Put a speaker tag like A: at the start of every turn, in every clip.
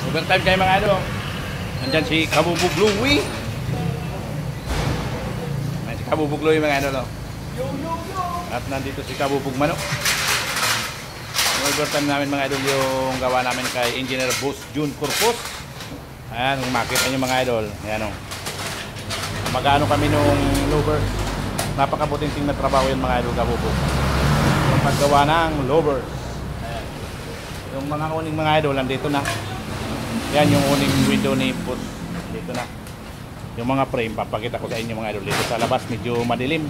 A: Overtime kayo mga idol. Nandyan si Kabubog Louie. May si Kabubog Louie mga idol. At nandito si Kabubog Manok. Yung overtime namin mga idol, yung gawa namin kay Engineer Boss June Corpus. Ayan, kung makita nyo mga idol. Ayan o. Mag-ano kami nung louvers. Napakabuting na trabaho yun mga idol Kabubog. Yung paggawa ng louvers. Ayan. Yung mga uning mga idol, nandito na. Yan yung uning window ni Boss. Dito na. Yung mga frame, papakita ko sa inyo mga idol. Dito sa labas, medyo madilim.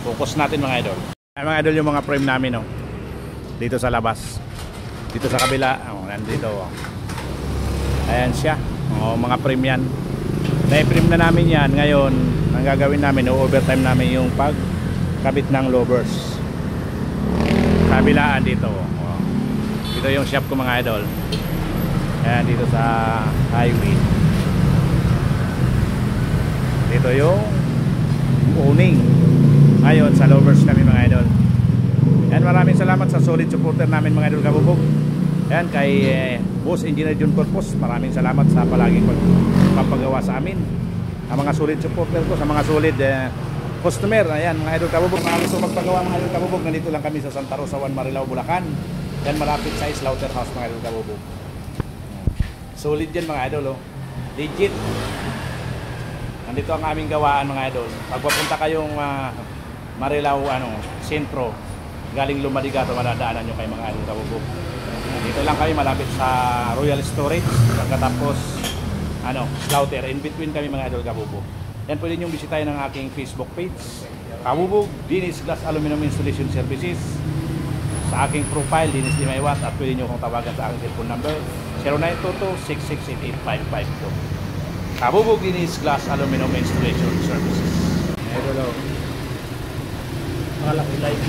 A: Focus natin mga idol. Ay mga idol, yung mga frame namin, oh. Dito sa labas. Dito sa kabila, oh, nandito. Oh. Ayan siya. Oh, mga frame yan. Na-frame na namin yan. Ngayon, ang gagawin namin, overtime namin yung pagkabit ng louvers. Kabilaan dito. Oh. Dito yung shop ko mga idol. Ayan, dito sa highway. Dito yung owning. Ngayon, sa louvers kami mga idol. Ayan, maraming salamat sa solid supporter namin mga idol Kabubog. Ayan, kay Boss Engineer June Corpus. Maraming salamat sa palaging pagpapagawa sa amin. Ang mga solid supporter ko, sa mga solid customer. Ayan, mga idol Kabubog. Maraming gusto magpagawa mga idol Kabubog. Nandito lang kami sa Santa Rosa 1 Marilao, Bulacan. Yan, malapit sa Slaughterhouse mga idol Kabubog. Solid yan mga idol, oh. Legit. Nandito ang aming gawaan mga idol. Pagpapunta kayong Marilao, sentro, galing Lumadigato, madadaanan nyo kayo mga idol Kabubog. Dito lang kami malapit sa Royal Storage. Pagkatapos Slaughter, in between kami mga idol Kabubog. Yan, pwede nyo bisitahin ang aking Facebook page, Kabubog Dinis Glass Aluminum Installation Services. Sa aking profile, Dinis Limaywat. At pwede nyo akong tawagan sa aking cellphone number 0922-668-8552. Kabubog Dinis Glass Aluminum Installation Services. Ito daw. Malaki live.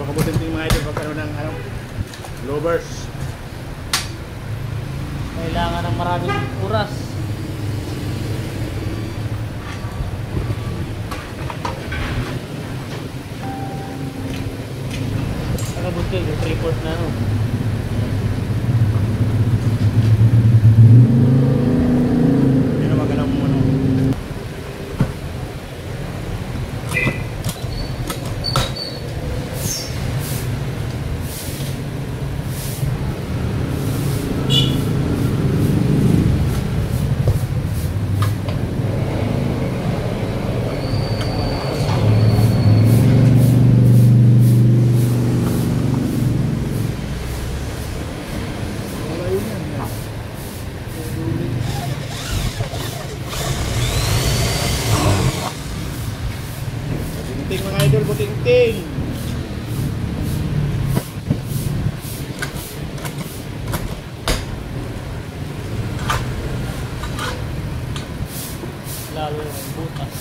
A: Makabutin ito yung mga idol pagkaroon ng louvers.
B: Kailangan ng maraming oras. Nakabuti yung 3/4 na
A: Yan ang magandang muna. Buting mga idol, buting-ting.
B: lalo yung butas.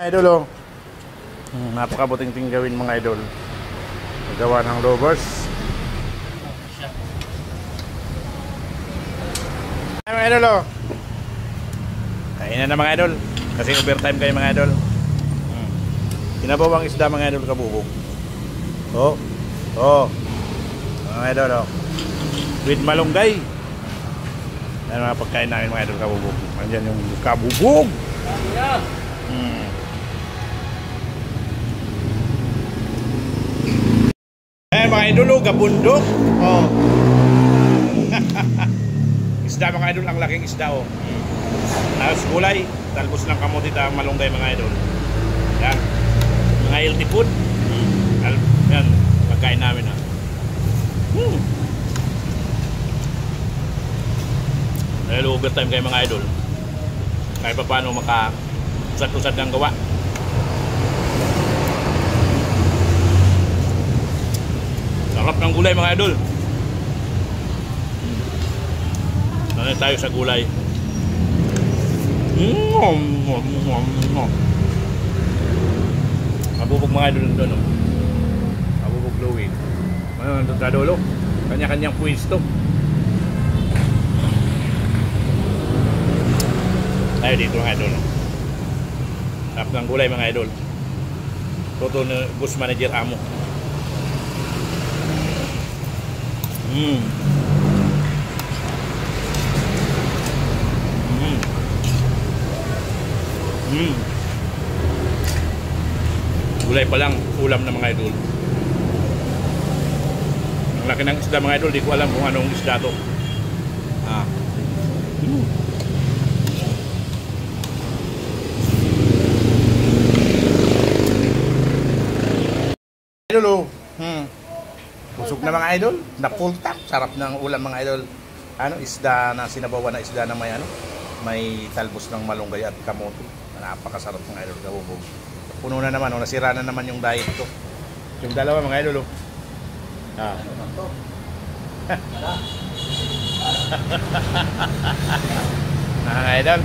A: Idol oh. Napakabuting-ting gawin mga idol. Gawa ng lovers. Ay mga idol oh. Kainan na mga idol. Kasi overtime kayo mga idol. Kinabawang isda mga idol kabubog. Oh. Oh. Mga idol oh. With malunggay. Yan mga pagkain namin mga idol kabubog. Nandiyan yung kabubog. Ayan mga idol oh, gabundok. Oh. Isda mga idol, ang laking isda oh. Tapos gulay, talbos ng kamote at malunggay mga idol. Yan. Mga healthy food. Yan, pagkain namin ha. Dahil overtime kayo mga idol. Kahit pa paano maka-usad-usad ng gawa. Sarap ng gulay mga idol. Nanay tayo sa gulay. Mabubog mga idol doon oh. Mabubog Louie. Ano nandun sa dulo? Kanya-kanyang pwesto. Tayo dito mga idol. Sarap ng gulay mga idol. Toto ni bus manager amo. Gulay pa lang, ulam na mga idol. Ang laki ng isda mga idol, di ko alam kung anong isda to. Idol oh. Busog na mga idol, na full tank. Sarap ng ulam mga idol. Ano, isda na sinabawan na isda na may ano, may talbos ng malunggay at kamote. Napakasarap mga idol kabubog. Puno na naman, nasira na naman yung diet ko. Yung dalawa mga idol oh. Mga idol.